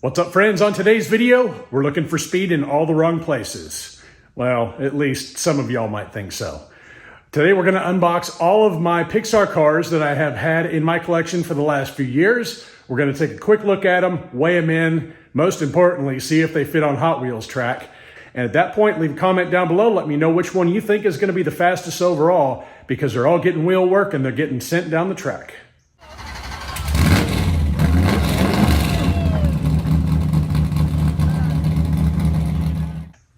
What's up, friends? On today's video, we're looking for speed in all the wrong places. Well, at least some of y'all might think so. Today, we're going to unbox all of my Pixar cars that I have had in my collection for the last few years. We're going to take a quick look at them, weigh them in, most importantly, see if they fit on Hot Wheels track. And at that point, leave a comment down below. Let me know which one you think is going to be the fastest overall, because they're all getting wheel work and they're getting sent down the track.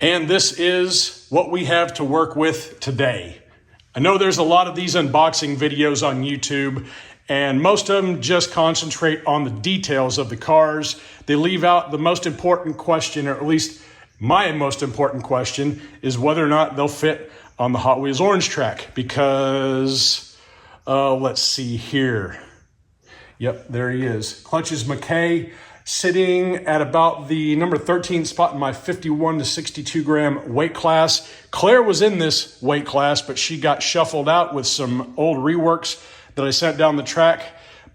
And this is what we have to work with today. I know there's a lot of these unboxing videos on YouTube, and most of them just concentrate on the details of the cars. They leave out the most important question, or at least my most important question, is whether or not they'll fit on the Hot Wheels Orange track. Because, let's see here. Yep, there he is. Clutches McKay, sitting at about the number 13 spot in my 51 to 62 gram weight class. Claire was in this weight class, but she got shuffled out with some old reworks that I sent down the track.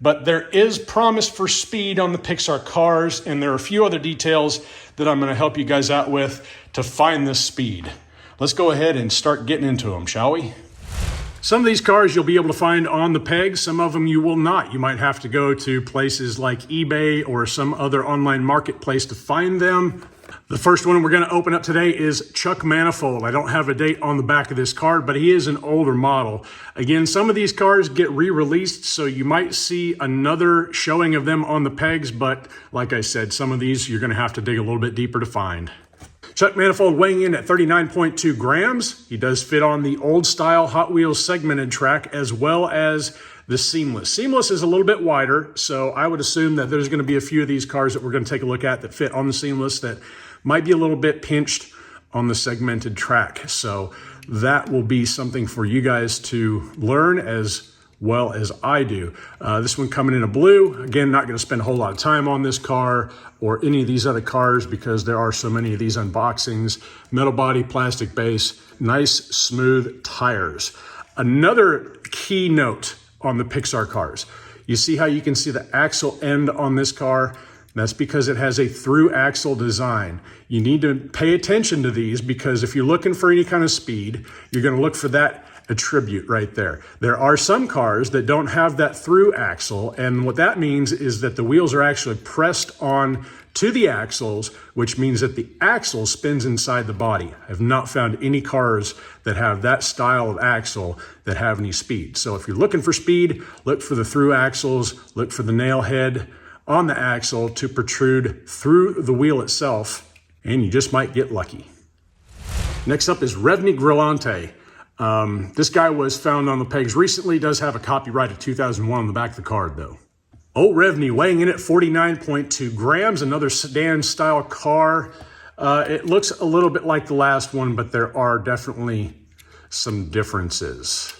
But there is promise for speed on the Pixar Cars, and there are a few other details that I'm going to help you guys out with to find this speed. Let's go ahead and start getting into them, shall we? Some of these cars you'll be able to find on the pegs. Some of them you will not. You might have to go to places like eBay or some other online marketplace to find them. The first one we're going to open up today is Chuck Manifold. I don't have a date on the back of this card, but he is an older model. Again, some of these cars get re-released, so you might see another showing of them on the pegs, but like I said, some of these you're going to have to dig a little bit deeper to find. Chuck Manifold weighing in at 39.2 grams. He does fit on the old style Hot Wheels segmented track as well as the seamless. Seamless is a little bit wider, so I would assume that there's going to be a few of these cars that we're going to take a look at that fit on the seamless that might be a little bit pinched on the segmented track. So that will be something for you guys to learn as well as I do. This one coming in a blue. Again, not going to spend a whole lot of time on this car or any of these other cars because there are so many of these unboxings. Metal body, plastic base, nice smooth tires. Another key note on the Pixar Cars. You see how you can see the axle end on this car? That's because it has a through axle design. You need to pay attention to these because if you're looking for any kind of speed, you're going to look for that attribute right there. There are some cars that don't have that through axle, and what that means is that the wheels are actually pressed on to the axles, which means that the axle spins inside the body. I've not found any cars that have that style of axle that have any speed. So if you're looking for speed, look for the through axles, look for the nail head on the axle to protrude through the wheel itself, and you just might get lucky. Next up is Revni Grillante. This guy was found on the pegs recently, does have a copyright of 2001 on the back of the card though. Old Revni weighing in at 49.2 grams, another sedan style car. It looks a little bit like the last one, but there are definitely some differences.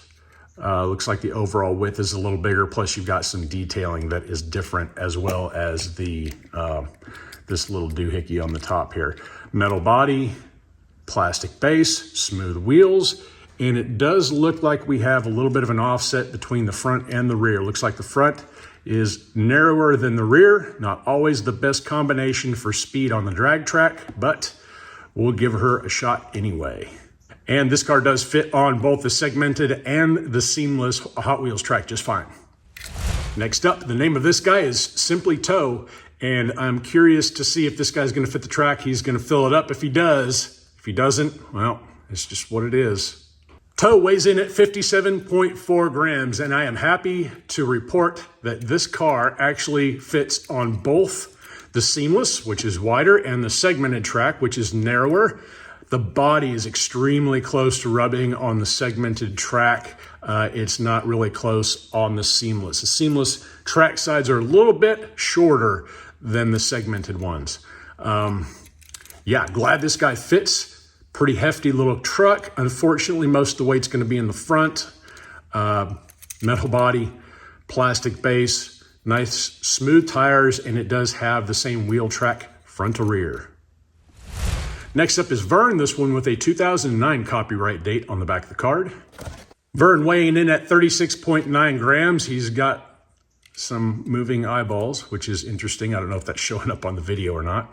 Looks like the overall width is a little bigger, plus you've got some detailing that is different as well as the this little doohickey on the top here. Metal body, plastic base, smooth wheels. And it does look like we have a little bit of an offset between the front and the rear. Looks like the front is narrower than the rear. Not always the best combination for speed on the drag track, but we'll give her a shot anyway. And this car does fit on both the segmented and the seamless Hot Wheels track just fine. Next up, the name of this guy is simply Toe, and I'm curious to see if this guy's gonna fit the track. He's gonna fill it up if he does. If he doesn't, well, it's just what it is. Toe weighs in at 57.4 grams, and I am happy to report that this car actually fits on both the seamless, which is wider, and the segmented track, which is narrower. The body is extremely close to rubbing on the segmented track. It's not really close on the seamless. The seamless track sides are a little bit shorter than the segmented ones. Yeah, glad this guy fits. Pretty hefty little truck. Unfortunately, most of the weight's going to be in the front. Metal body, plastic base, nice smooth tires, and it does have the same wheel track front to rear. Next up is Vern, this one with a 2009 copyright date on the back of the card. Vern weighing in at 36.9 grams. He's got some moving eyeballs, which is interesting. I don't know if that's showing up on the video or not,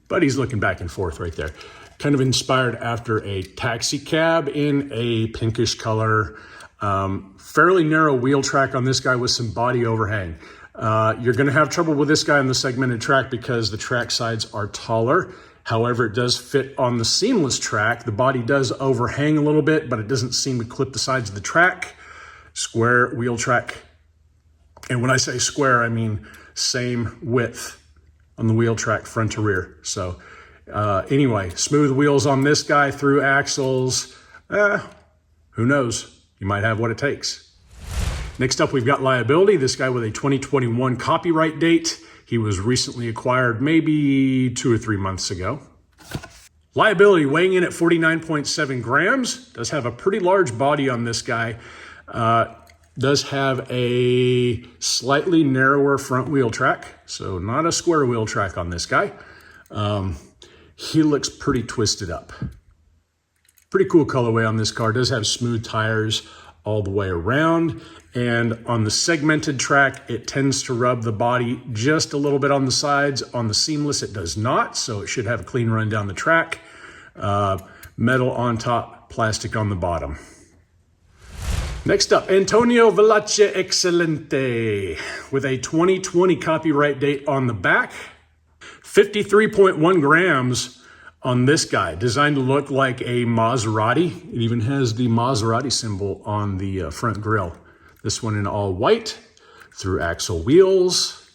but he's looking back and forth right there. Kind of inspired after a taxi cab in a pinkish color. Fairly narrow wheel track on this guy with some body overhang. You're going to have trouble with this guy on the segmented track because the track sides are taller. However, it does fit on the seamless track. The body does overhang a little bit, but it doesn't seem to clip the sides of the track. Square wheel track. And when I say square, I mean same width on the wheel track front to rear. So anyway, smooth wheels on this guy, through axles. Who knows? You might have what it takes. Next up, we've got liability. This guy with a 2021 copyright date. He was recently acquired maybe 2 or 3 months ago. Liability weighing in at 49.7 grams. Does have a pretty large body on this guy. Does have a slightly narrower front wheel track, so not a square wheel track on this guy. He looks pretty twisted up. Pretty cool colorway on this car. Does have smooth tires all the way around, and on the segmented track, it tends to rub the body just a little bit on the sides. On the seamless, it does not, so it should have a clean run down the track. Metal on top, plastic on the bottom. Next up, Antonio Veloce Excelente with a 2020 copyright date on the back. 53.1 grams on this guy, designed to look like a Maserati. It even has the Maserati symbol on the front grille. This one in all white, through axle wheels.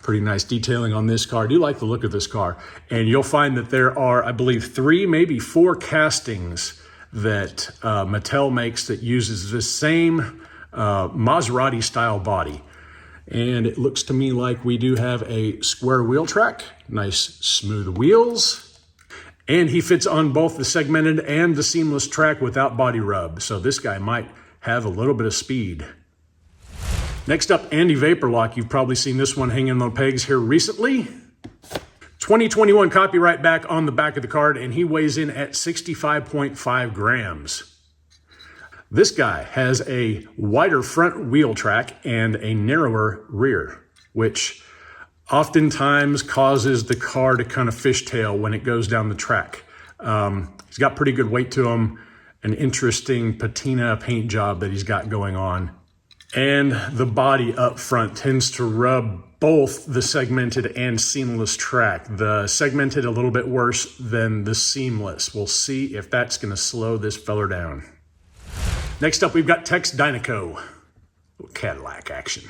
Pretty nice detailing on this car. I do like the look of this car. And you'll find that there are, I believe, 3, maybe 4 castings that Mattel makes that uses the same Maserati style body. And it looks to me like we do have a square wheel track, nice smooth wheels. And he fits on both the segmented and the seamless track without body rub. So this guy might have a little bit of speed. Next up, anti-vapor lock. You've probably seen this one hanging on pegs here recently. 2021 copyright back on the back of the card, and he weighs in at 65.5 grams. This guy has a wider front wheel track and a narrower rear, which oftentimes causes the car to kind of fishtail when it goes down the track. He's got pretty good weight to him, an interesting patina paint job that he's got going on. And the body up front tends to rub both the segmented and seamless track. The segmented a little bit worse than the seamless. We'll see if that's going to slow this feller down. Next up, we've got Tex Dynaco. Little Cadillac action.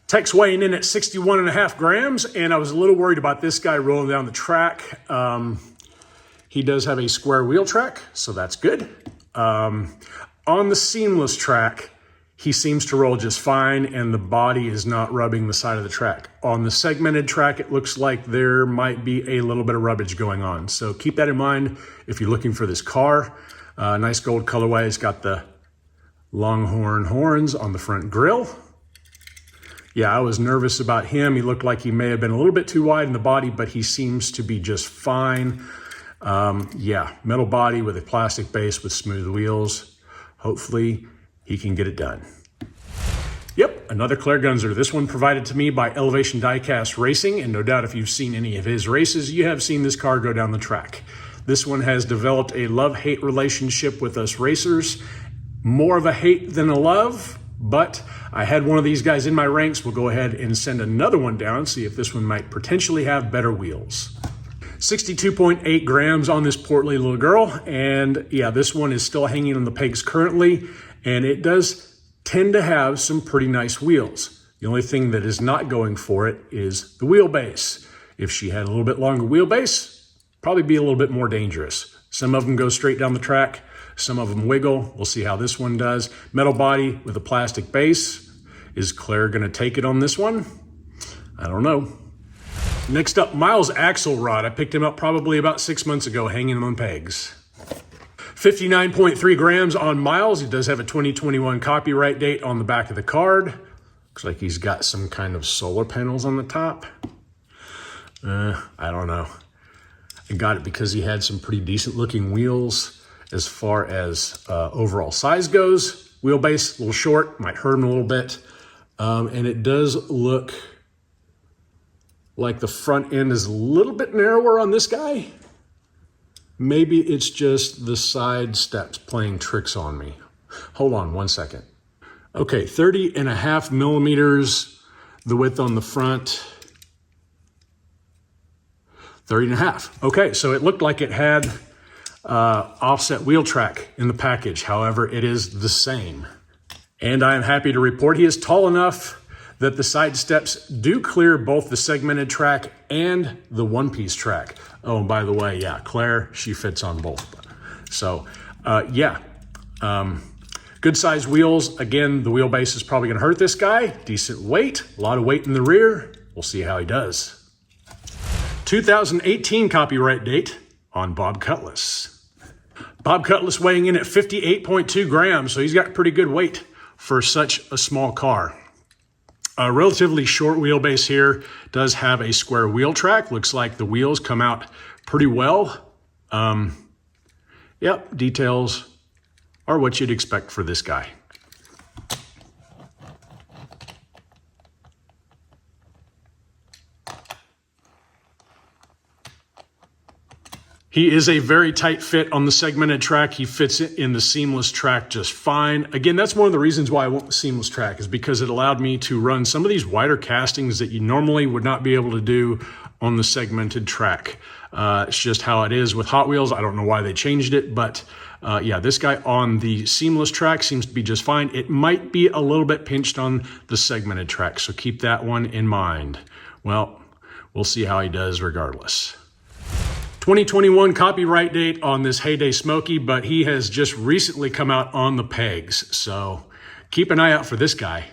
Tex weighing in at 61.5 grams, and I was a little worried about this guy rolling down the track. He does have a square wheel track, so that's good. On the seamless track, he seems to roll just fine, and the body is not rubbing the side of the track. On the segmented track, it looks like there might be a little bit of rubbage going on. So keep that in mind if you're looking for this car. Nice gold colorway. It's got the Longhorn horns on the front grille. Yeah, I was nervous about him. He looked like he may have been a little bit too wide in the body, but he seems to be just fine. Yeah, metal body with a plastic base with smooth wheels. Hopefully he can get it done. Yep, another Claire Gunzer. This one provided to me by Elevation Diecast Racing, and no doubt if you've seen any of his races, you have seen this car go down the track. This one has developed a love-hate relationship with us racers. More of a hate than a love, but I had one of these guys in my ranks. We'll go ahead and send another one down, see if this one might potentially have better wheels. 62.8 grams on this portly little girl, and yeah, this one is still hanging on the pegs currently, and it does tend to have some pretty nice wheels. The only thing that is not going for it is the wheelbase. If she had a little bit longer wheelbase, probably be a little bit more dangerous. Some of them go straight down the track, some of them wiggle. We'll see how this one does. Metal body with a plastic base. Is Claire going to take it on this one? I don't know. Next up, Miles Axelrod. I picked him up probably about 6 months ago, hanging on pegs. 59.3 grams on Miles. He does have a 2021 copyright date on the back of the card. Looks like he's got some kind of solar panels on the top. I don't know. I got it because he had some pretty decent looking wheels as far as overall size goes. Wheelbase, a little short, might hurt him a little bit. And it does look like the front end is a little bit narrower on this guy. Maybe it's just the side steps playing tricks on me. Hold on one second. Okay, 30.5 millimeters, the width on the front. 30.5. Okay, so it looked like it had offset wheel track in the package. However, it is the same. And I am happy to report he is tall enough that the side steps do clear both the segmented track and the one-piece track. Oh, and by the way, yeah, Claire, she fits on both. So, good size wheels. Again, the wheelbase is probably gonna hurt this guy. Decent weight, a lot of weight in the rear. We'll see how he does. 2018 copyright date on Bob Cutlass. Bob Cutlass weighing in at 58.2 grams, so he's got pretty good weight for such a small car. A relatively short wheelbase here, does have a square wheel track. Looks like the wheels come out pretty well. Yep, details are what you'd expect for this guy. He is a very tight fit on the segmented track. He fits it in the seamless track just fine. Again, that's one of the reasons why I went with seamless track, is because it allowed me to run some of these wider castings that you normally would not be able to do on the segmented track. It's just how it is with Hot Wheels. I don't know why they changed it, but yeah, this guy on the seamless track seems to be just fine. It might be a little bit pinched on the segmented track, so keep that one in mind. Well, we'll see how he does regardless. 2021 copyright date on this Heyday Smoky, but he has just recently come out on the pegs, so keep an eye out for this guy.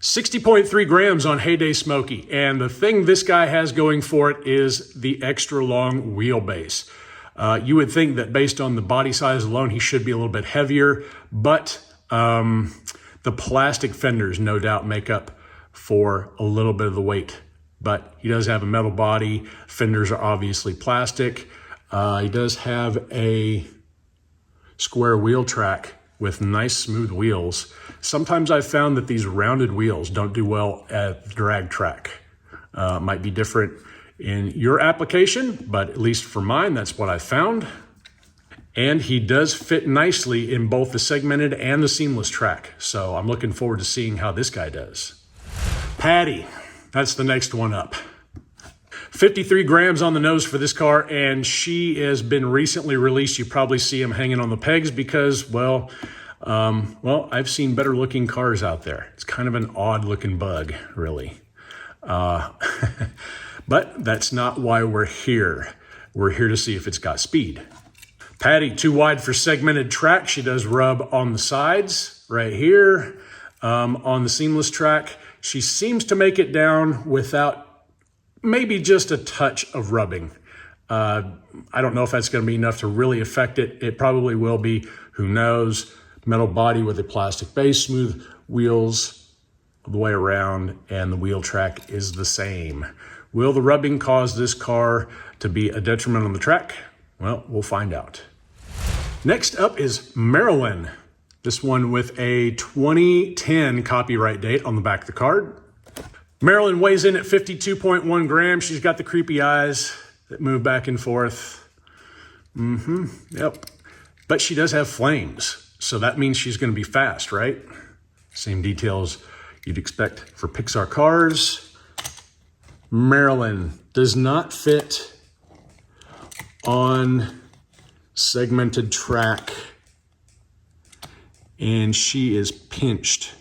60.3 grams on Heyday Smoky, and the thing this guy has going for it is the extra long wheelbase. You would think that based on the body size alone, he should be a little bit heavier, but the plastic fenders no doubt make up for a little bit of the weight. But he does have a metal body. Fenders are obviously plastic. He does have a square wheel track with nice smooth wheels. Sometimes I've found that these rounded wheels don't do well at the drag track. Might be different in your application, but at least for mine, that's what I found. And he does fit nicely in both the segmented and the seamless track. So I'm looking forward to seeing how this guy does. Patty. That's the next one up. 53 grams on the nose for this car, and she has been recently released. You probably see him hanging on the pegs because, well, I've seen better looking cars out there. It's kind of an odd looking bug, really. But that's not why we're here. We're here to see if it's got speed. Patty, too wide for segmented track. She does rub on the sides right here. On the seamless track, she seems to make it down without maybe just a touch of rubbing. I don't know if that's going to be enough to really affect it. It probably will be. Who knows? Metal body with a plastic base, smooth wheels all the way around, and the wheel track is the same. Will the rubbing cause this car to be a detriment on the track? Well, we'll find out. Next up is Marilyn. This one with a 2010 copyright date on the back of the card. Marilyn weighs in at 52.1 grams. She's got the creepy eyes that move back and forth. Yep. But she does have flames, so that means she's going to be fast, right? Same details you'd expect for Pixar Cars. Marilyn does not fit on segmented track, and she is pinched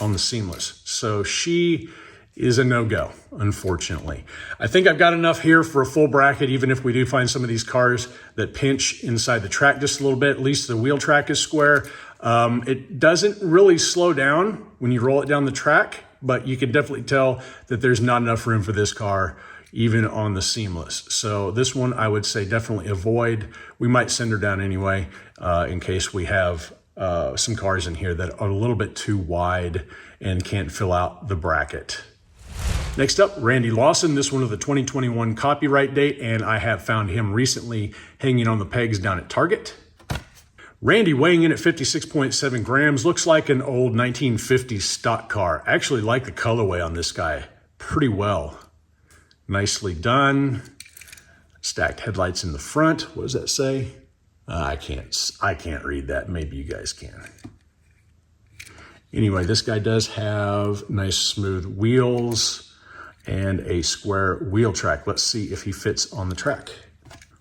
on the seamless. So she is a no-go, unfortunately. I think I've got enough here for a full bracket, even if we do find some of these cars that pinch inside the track just a little bit. At least the wheel track is square. It doesn't really slow down when you roll it down the track, but you can definitely tell that there's not enough room for this car, even on the seamless. So this one I would say definitely avoid. We might send her down anyway, in case we have some cars in here that are a little bit too wide and can't fill out the bracket. Next up, Randy Lawson. This one of the 2021 copyright date, and I have found him recently hanging on the pegs down at Target. Randy weighing in at 56.7 grams, looks like an old 1950s stock car. I actually like the colorway on this guy pretty well. Nicely done. Stacked headlights in the front. What does that say? I can't read that. Maybe you guys can. Anyway, this guy does have nice smooth wheels and a square wheel track. Let's see if he fits on the track.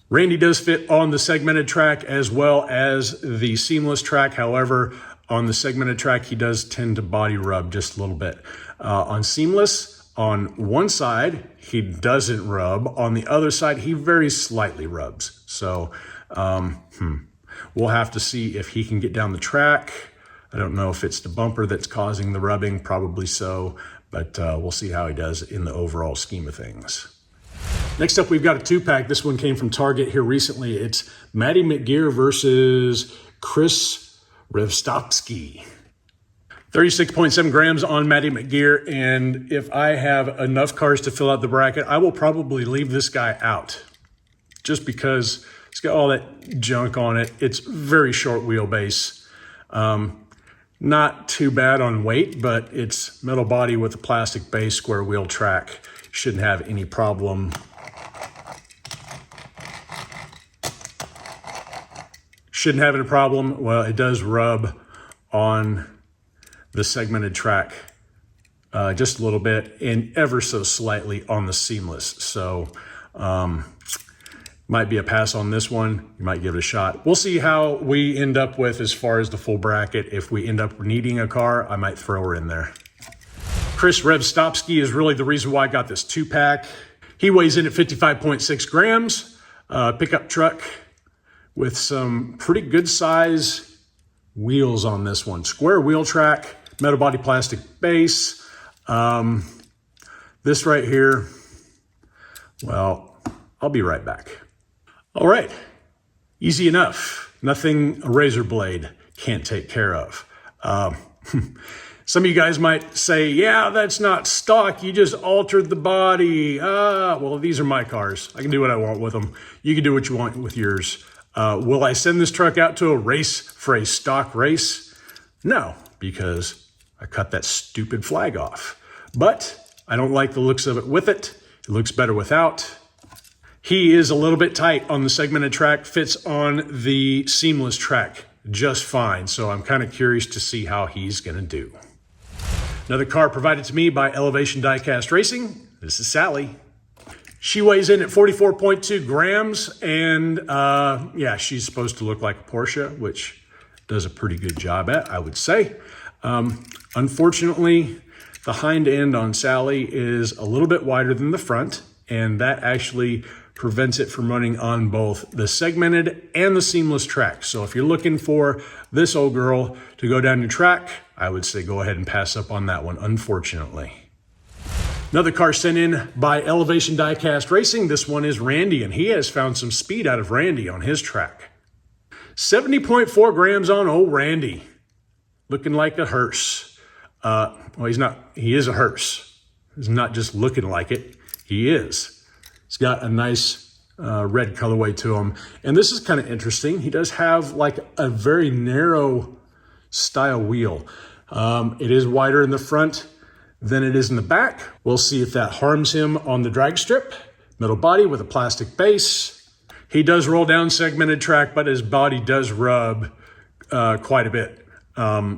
Randy does fit on the segmented track as well as the seamless track. However, on the segmented track, he does tend to body rub just a little bit. On seamless, on one side, he doesn't rub. On the other side, he very slightly rubs. So we'll have to see if he can get down the track. I don't know if it's the bumper that's causing the rubbing, probably so, but we'll see how he does in the overall scheme of things. Next up, we've got a two-pack. This one came from Target here recently. It's Maddie McGear versus Chris Revstopski. 36.7 grams on Maddie McGear, and if I have enough cars to fill out the bracket, I will probably leave this guy out just because it's got all that junk on it. It's very short wheelbase. Not too bad on weight, but it's metal body with a plastic base, square wheel track. Shouldn't have any problem. Shouldn't have any problem. Well, it does rub on the segmented track just a little bit and ever so slightly on the seamless. So might be a pass on this one. You might give it a shot. We'll see how we end up with as far as the full bracket. If we end up needing a car, I might throw her in there. Chris Revstopski is really the reason why I got this two-pack. He weighs in at 55.6 grams. Pickup truck with some pretty good size wheels on this one. Square wheel track, metal body plastic base. This right here, well, I'll be right back. All right, easy enough. Nothing a razor blade can't take care of. Some of you guys might say, yeah, that's not stock. You just altered the body. Well, these are my cars. I can do what I want with them. You can do what you want with yours. Will I send this truck out to a race for a stock race? No, because I cut that stupid flag off. But I don't like the looks of it with it. It looks better without. He is a little bit tight on the segmented track, fits on the seamless track just fine. So I'm kind of curious to see how he's going to do. Another car provided to me by Elevation Diecast Racing. This is Sally. She weighs in at 44.2 grams, and yeah, she's supposed to look like a Porsche, which does a pretty good job at, I would say. Unfortunately, the hind end on Sally is a little bit wider than the front, and that actually prevents it from running on both the segmented and the seamless track. So if you're looking for this old girl to go down your track, I would say go ahead and pass up on that one, unfortunately. Another car sent in by Elevation Diecast Racing. This one is Randy, and he has found some speed out of Randy on his track. 70.4 grams on old Randy. Looking like a hearse. Well, he's not. He is a hearse. He's not just looking like it. He is. He's got a nice red colorway to him. And this is kind of interesting. He does have like a very narrow style wheel. It is wider in the front than it is in the back. We'll see if that harms him on the drag strip. Metal body with a plastic base. He does roll down segmented track, but his body does rub quite a bit.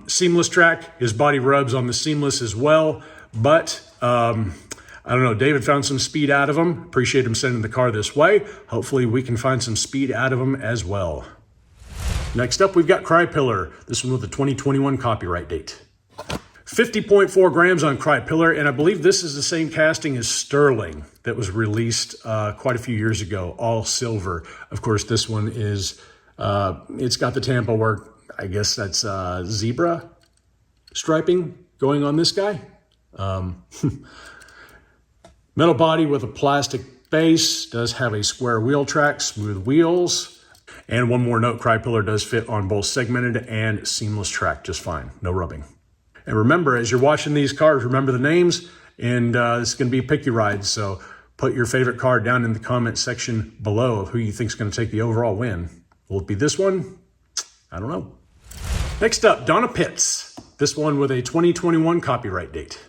Seamless track, his body rubs on the seamless as well, but I don't know, David found some speed out of him. Appreciate him sending the car this way. Hopefully we can find some speed out of him as well. Next up, we've got Cry Pillar. This one with the 2021 copyright date. 50.4 grams on Cry Pillar, and I believe this is the same casting as Sterling that was released quite a few years ago, all silver. Of course, this one is, it's got the Tampa work. I guess that's zebra striping going on this guy. Metal body with a plastic base, does have a square wheel track, smooth wheels. And one more note, Cry Pillar does fit on both segmented and seamless track just fine, no rubbing. And remember, as you're watching these cars, remember the names, and it's going to be a picky ride. So put your favorite car down in the comment section below of who you think is going to take the overall win. Will it be this one? I don't know. Next up, Donna Pitts. This one with a 2021 copyright date.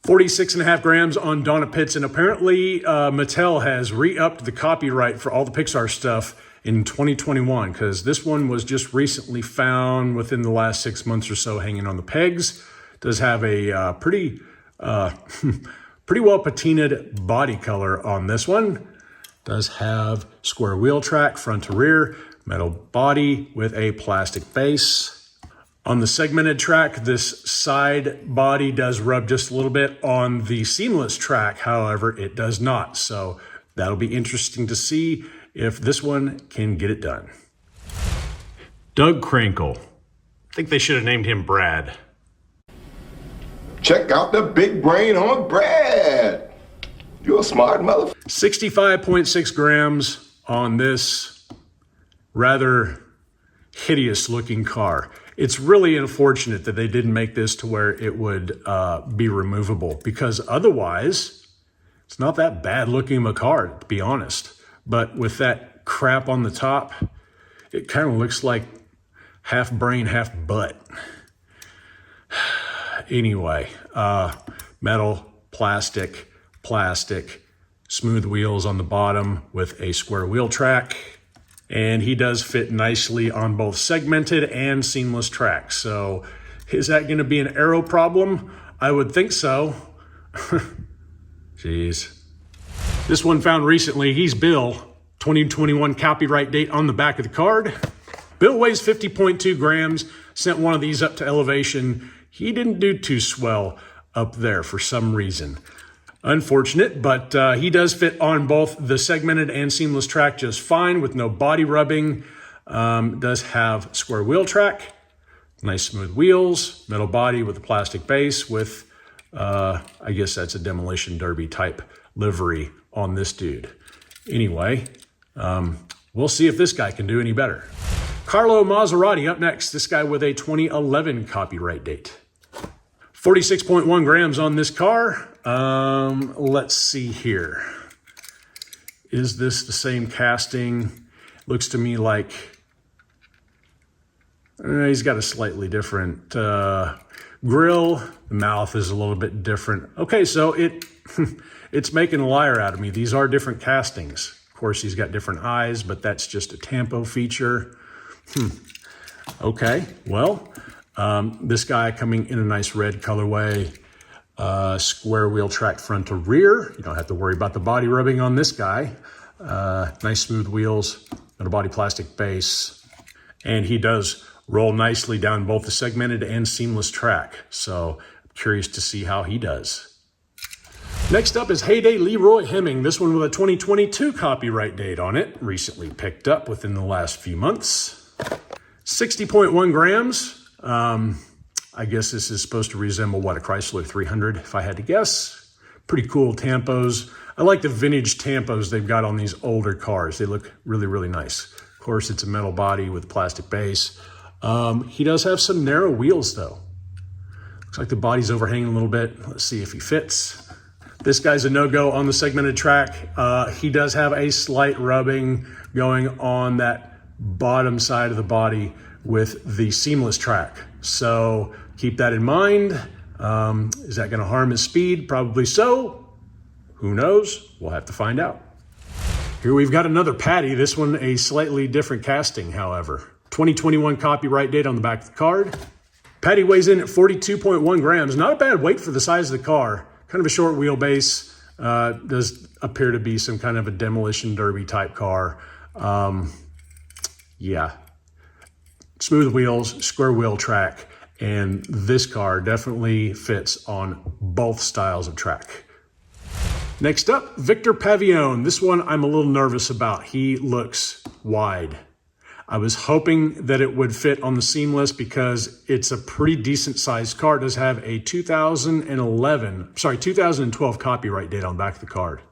46.5 grams on Donna Pitts, and apparently Mattel has re-upped the copyright for all the Pixar stuff in 2021, because this one was just recently found within the last 6 months or so hanging on the pegs. Does have a pretty well patinaed body color on this one. Does have square wheel track, front to rear, metal body with a plastic base. On the segmented track, this side body does rub just a little bit. On the seamless track, however, it does not. So that'll be interesting to see if this one can get it done. Doug Krankle. I think they should have named him Brad. Check out the big brain on Brad. You're a smart motherfucker. 65.6 grams on this rather hideous looking car. It's really unfortunate that they didn't make this to where it would be removable, because otherwise it's not that bad looking of a car, to be honest. But with that crap on the top, it kind of looks like half brain, half butt. Anyway, metal, plastic, smooth wheels on the bottom with a square wheel track. And he does fit nicely on both segmented and seamless tracks. So is that going to be an aero problem? I would think so. Jeez. This one found recently. He's Bill. 2021 copyright date on the back of the card. Bill weighs 50.2 grams. Sent one of these up to elevation. He didn't do too swell up there for some reason. Unfortunate, but he does fit on both the segmented and seamless track just fine with no body rubbing. Does have square wheel track, nice smooth wheels, metal body with a plastic base with, I guess that's a demolition derby type livery on this dude. Anyway, we'll see if this guy can do any better. Carlo Maserati up next, this guy with a 2011 copyright date. 46.1 grams on this car. Let's see here. Is this the same casting? Looks to me like he's got a slightly different grill. The mouth is a little bit different. Okay, so it's making a liar out of me. These are different castings. Of course, he's got different eyes, but that's just a tampo feature. Okay, well, this guy coming in a nice red colorway. Square wheel track front to rear. You don't have to worry about the body rubbing on this guy. Nice smooth wheels, metal body plastic base. And he does roll nicely down both the segmented and seamless track. So I'm curious to see how he does. Next up is Heyday Leroy Hemming. This one with a 2022 copyright date on it. Recently picked up within the last few months. 60.1 grams. I guess this is supposed to resemble, what, a Chrysler 300, if I had to guess. Pretty cool tampos. I like the vintage tampos they've got on these older cars. They look really, really nice. Of course, it's a metal body with plastic base. He does have some narrow wheels, though. Looks like the body's overhanging a little bit. Let's see if he fits. This guy's a no-go on the segmented track. He does have a slight rubbing going on that bottom side of the body with the seamless track. So keep that in mind. Is that going to harm his speed? Probably so. Who knows? We'll have to find out. Here we've got another Patty. This one a slightly different casting, however. 2021 copyright date on the back of the card. Patty weighs in at 42.1 grams. Not a bad weight for the size of the car. Kind of a short wheelbase. Does appear to be some kind of a demolition derby type car. Yeah. Smooth wheels, square wheel track, and this car definitely fits on both styles of track. Next up, Victor Pavillon. This one I'm a little nervous about. He looks wide. I was hoping that it would fit on the seamless because it's a pretty decent sized car. It does have a 2012 copyright date on the back of the card.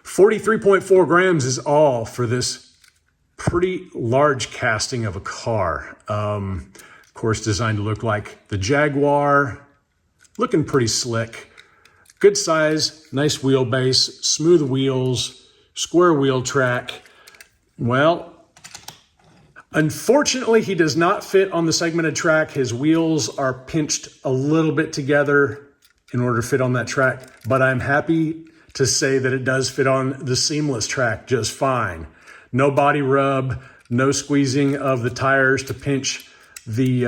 43.4 grams is all for this pretty large casting of a car. Of course, designed to look like the Jaguar. Looking pretty slick. Good size, nice wheelbase, smooth wheels, square wheel track. Well, Unfortunately, he does not fit on the segmented track. His wheels are pinched a little bit together in order to fit on that track, but I'm happy to say that it does fit on the seamless track just fine. No body rub, no squeezing of the tires to pinch the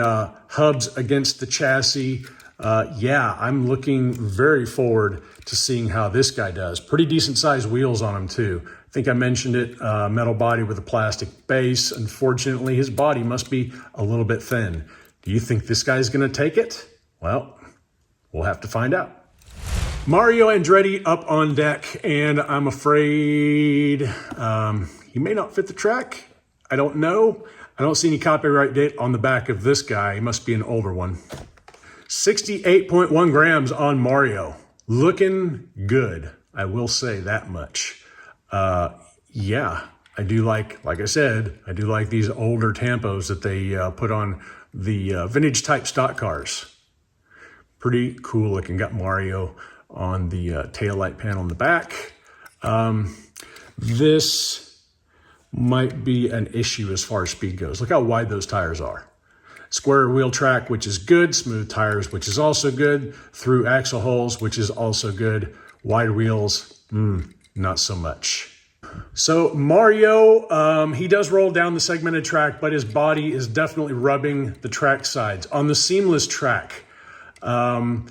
hubs against the chassis. Yeah, I'm looking very forward to seeing how this guy does. Pretty decent sized wheels on him too. I think I mentioned it, metal body with a plastic base. Unfortunately, his body must be a little bit thin. Do you think this guy's gonna take it? Well, we'll have to find out. Mario Andretti up on deck, and I'm afraid he may not fit the track. I don't know. I don't see any copyright date on the back of this guy. He must be an older one. 68.1 grams on Mario. Looking good, I will say that much. Yeah, I do like I said, I do like these older tampos that they put on the vintage type stock cars. Pretty cool looking. Got Mario on the taillight panel in the back. This might be an issue as far as speed goes. Look how wide those tires are. Square wheel track, which is good. Smooth tires, which is also good. Through axle holes, which is also good. Wide wheels, not so much. So Mario, he does roll down the segmented track, but his body is definitely rubbing the track sides. On the seamless track, on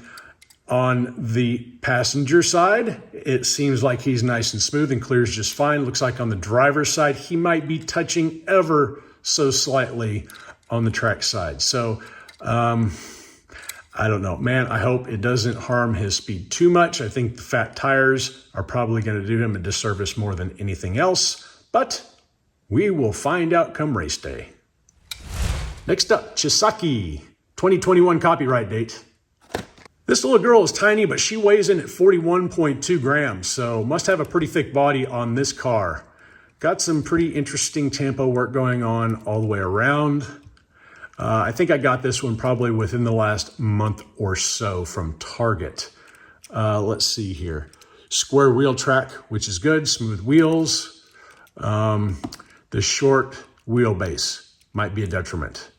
the passenger side, it seems like he's nice and smooth and clears just fine. Looks like on the driver's side, he might be touching ever so slightly on the track side. So, I don't know, man, I hope it doesn't harm his speed too much. I think the fat tires are probably going to do him a disservice more than anything else, but we will find out come race day. Next up, Chisaki, 2021 copyright date. This little girl is tiny, but she weighs in at 41.2 grams, so must have a pretty thick body on this car. Got some pretty interesting tampo work going on all the way around. I think I got this one probably within the last month or so from Target. Let's see here. Square wheel track, which is good. Smooth wheels. The short wheelbase might be a detriment.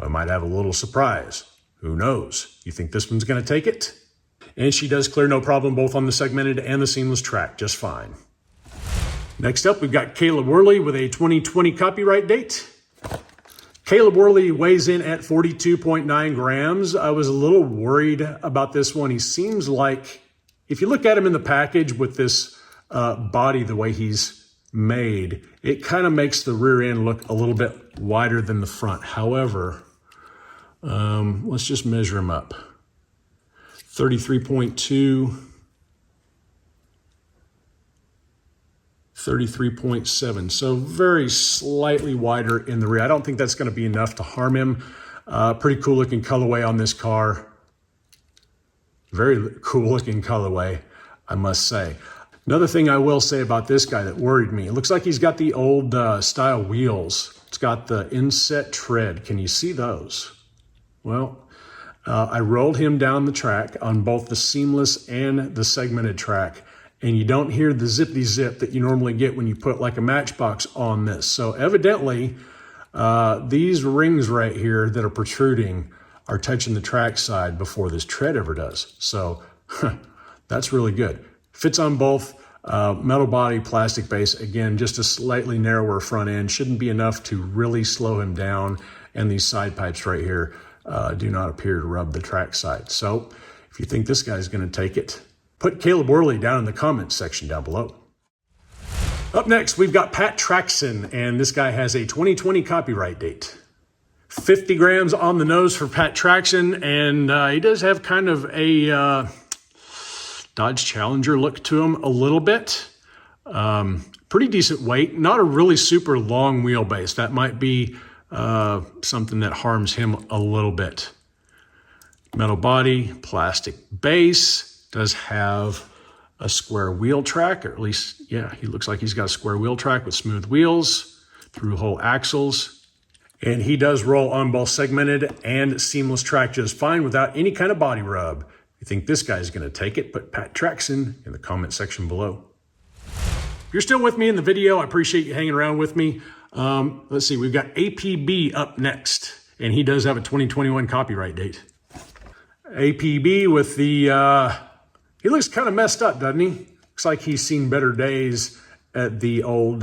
I might have a little surprise. Who knows? You think this one's going to take it? And she does clear no problem both on the segmented and the seamless track just fine. Next up, we've got Caleb Worley with a 2020 copyright date. Caleb Worley weighs in at 42.9 grams. I was a little worried about this one. He seems like, if you look at him in the package with this body, the way he's made, it kind of makes the rear end look a little bit wider than the front. However, let's just measure him up. 33.2, 33.7. So very slightly wider in the rear. I don't think that's going to be enough to harm him. Pretty cool looking colorway on this car. Very cool looking colorway, I must say. Another thing I will say about this guy that worried me, it looks like he's got the old style wheels. It's got the inset tread. Can you see those? Well, I rolled him down the track on both the seamless and the segmented track, and you don't hear the zippity zip that you normally get when you put like a Matchbox on this. So evidently, these rings right here that are protruding are touching the track side before this tread ever does. So that's really good. Fits on both. Metal body, plastic base. Again, just a slightly narrower front end. Shouldn't be enough to really slow him down. And these side pipes right here do not appear to rub the track side. So if you think this guy's going to take it, put Caleb Worley down in the comments section down below. Up next, we've got Pat Traxon, and this guy has a 2020 copyright date. 50 grams on the nose for Pat Traxon, and he does have kind of a Dodge Challenger look to him a little bit. Pretty decent weight, not a really super long wheelbase. That might be something that harms him a little bit. Metal body, plastic base, does have a square wheel track, or at least, yeah, he looks like he's got a square wheel track with smooth wheels, through hole axles. And he does roll on both segmented and seamless track just fine without any kind of body rub. If you think this guy's going to take it, put Pat Traxon in the comment section below. If you're still with me in the video, I appreciate you hanging around with me. Let's see, we've got APB up next, and he does have a 2021 copyright date. APB with the, he looks kind of messed up, doesn't he? Looks like he's seen better days at the old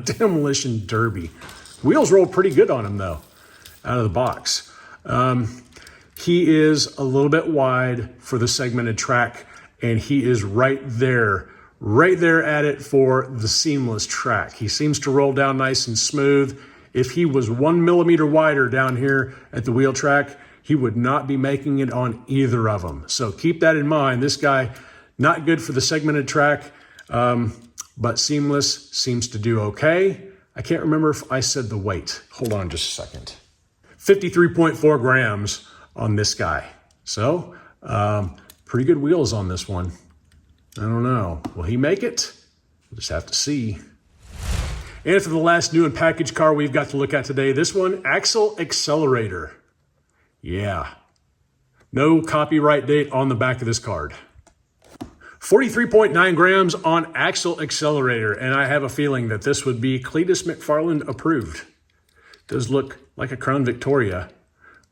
demolition derby. Wheels roll pretty good on him though, out of the box. He is a little bit wide for the segmented track, and he is right there at it for the seamless track. He seems to roll down nice and smooth. If he was 1 millimeter wider down here at the wheel track, he would not be making it on either of them. So keep that in mind. This guy, not good for the segmented track, but seamless seems to do okay. I can't remember if I said the weight. Hold on just a second. 53.4 grams on this guy. So pretty good wheels on this one. I don't know. Will he make it? We'll just have to see. And for the last new and packaged car we've got to look at today, this one, axle accelerator. Yeah. No copyright date on the back of this card. 43.9 grams on axle accelerator, and I have a feeling that this would be Cletus McFarland approved. Does look like a Crown Victoria,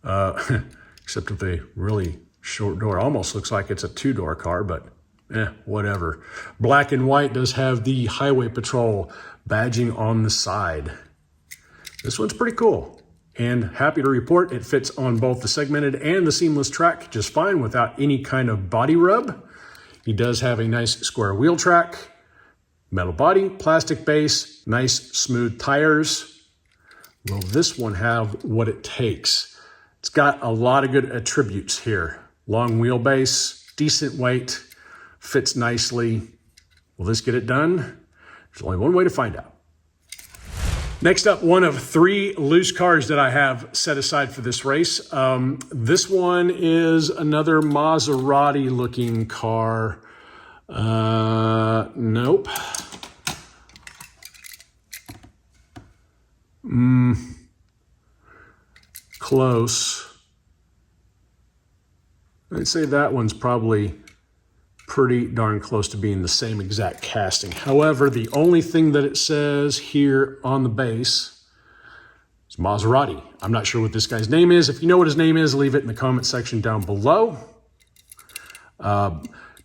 except with a really short door. Almost looks like it's a two-door car, but whatever. Black and white, does have the Highway Patrol badging on the side. This one's pretty cool. And happy to report it fits on both the segmented and the seamless track just fine without any kind of body rub. He does have a nice square wheel track, metal body, plastic base, nice smooth tires. Will this one have what it takes? It's got a lot of good attributes here. Long wheelbase, decent weight, fits nicely. Will this get it done? There's only one way to find out. Next up, one of 3 loose cars that I have set aside for this race. This one is another Maserati looking car. Nope. Close. I'd say that one's probably pretty darn close to being the same exact casting. However, the only thing that it says here on the base is Maserati. I'm not sure what this guy's name is. If you know what his name is, leave it in the comment section down below.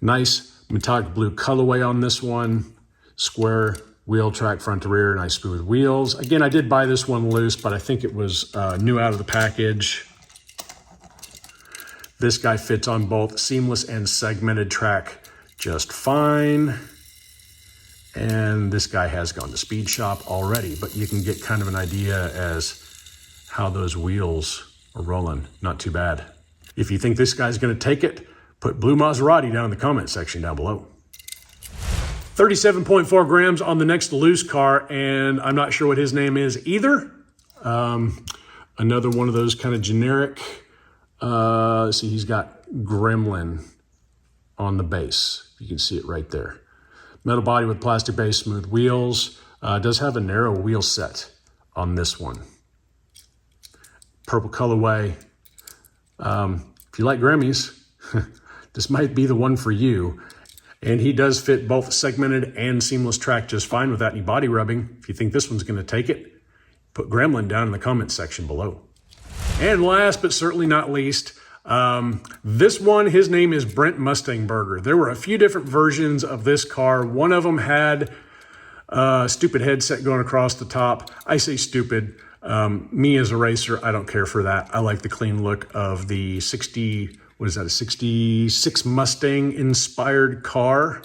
Nice metallic blue colorway on this one. Square wheel track front to rear, nice smooth wheels. Again, I did buy this one loose, but I think it was new out of the package. This guy fits on both seamless and segmented track just fine. And this guy has gone to Speed Shop already, but you can get kind of an idea as how those wheels are rolling. Not too bad. If you think this guy's gonna take it, put Blue Maserati down in the comment section down below. 37.4 grams on the next loose car, and I'm not sure what his name is either. Another one of those kind of generic. Let's see, he's got Gremlin on the base. You can see it right there. Metal body with plastic base, smooth wheels. Does have a narrow wheel set on this one. Purple colorway. If you like Grammys, this might be the one for you. And he does fit both segmented and seamless track just fine without any body rubbing. If you think this one's gonna take it, put Gremlin down in the comment section below. And last but certainly not least, this one, his name is Brent Mustangburger. There were a few different versions of this car. One of them had a stupid headset going across the top. I say stupid. Me as a racer, I don't care for that. I like the clean look of the 66 Mustang inspired car.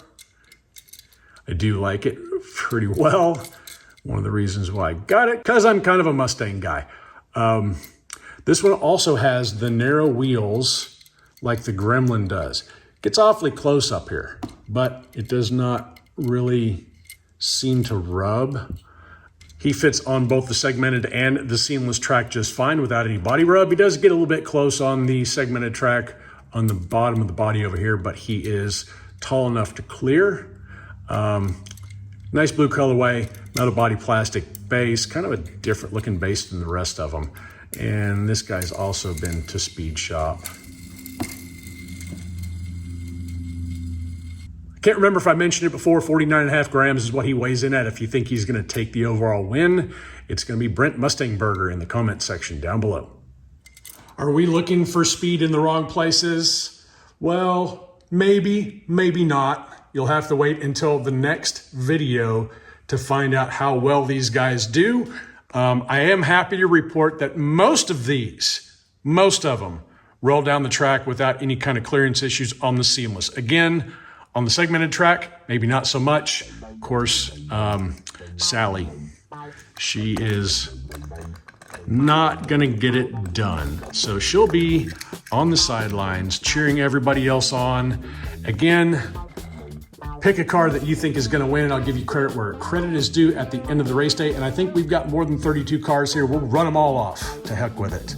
I do like it pretty well. One of the reasons why I got it, because I'm kind of a Mustang guy. This one also has the narrow wheels like the Gremlin does. Gets awfully close up here, but it does not really seem to rub. He fits on both the segmented and the seamless track just fine without any body rub. He does get a little bit close on the segmented track on the bottom of the body over here, but he is tall enough to clear. Nice blue colorway, metal body plastic base, kind of a different looking base than the rest of them. And this guy's also been to Speed Shop. Can't remember if I mentioned it before, 49.5 grams is what he weighs in at. If you think he's going to take the overall win, it's going to be Brent Mustangburger in the comment section down below. Are we looking for speed in the wrong places? Well, maybe, maybe not. You'll have to wait until the next video to find out how well these guys do. I am happy to report that most of them, roll down the track without any kind of clearance issues on the seamless. Again, on the segmented track, maybe not so much. Of course, Sally, she is not gonna get it done. So she'll be on the sidelines cheering everybody else on. Again, pick a car that you think is gonna win. I'll give you credit where credit is due at the end of the race day. And I think we've got more than 32 cars here. We'll run them all off, to heck with it.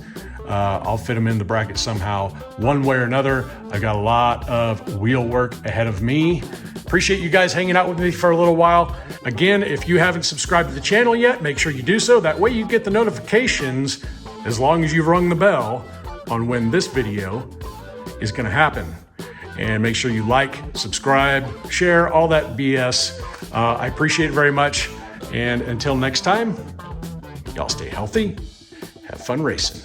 I'll fit them in the bracket somehow, one way or another. I got a lot of wheel work ahead of me. Appreciate you guys hanging out with me for a little while. Again, if you haven't subscribed to the channel yet, make sure you do so. That way you get the notifications as long as you've rung the bell on when this video is gonna happen. And make sure you like, subscribe, share, all that BS. I appreciate it very much. And until next time, y'all stay healthy, have fun racing.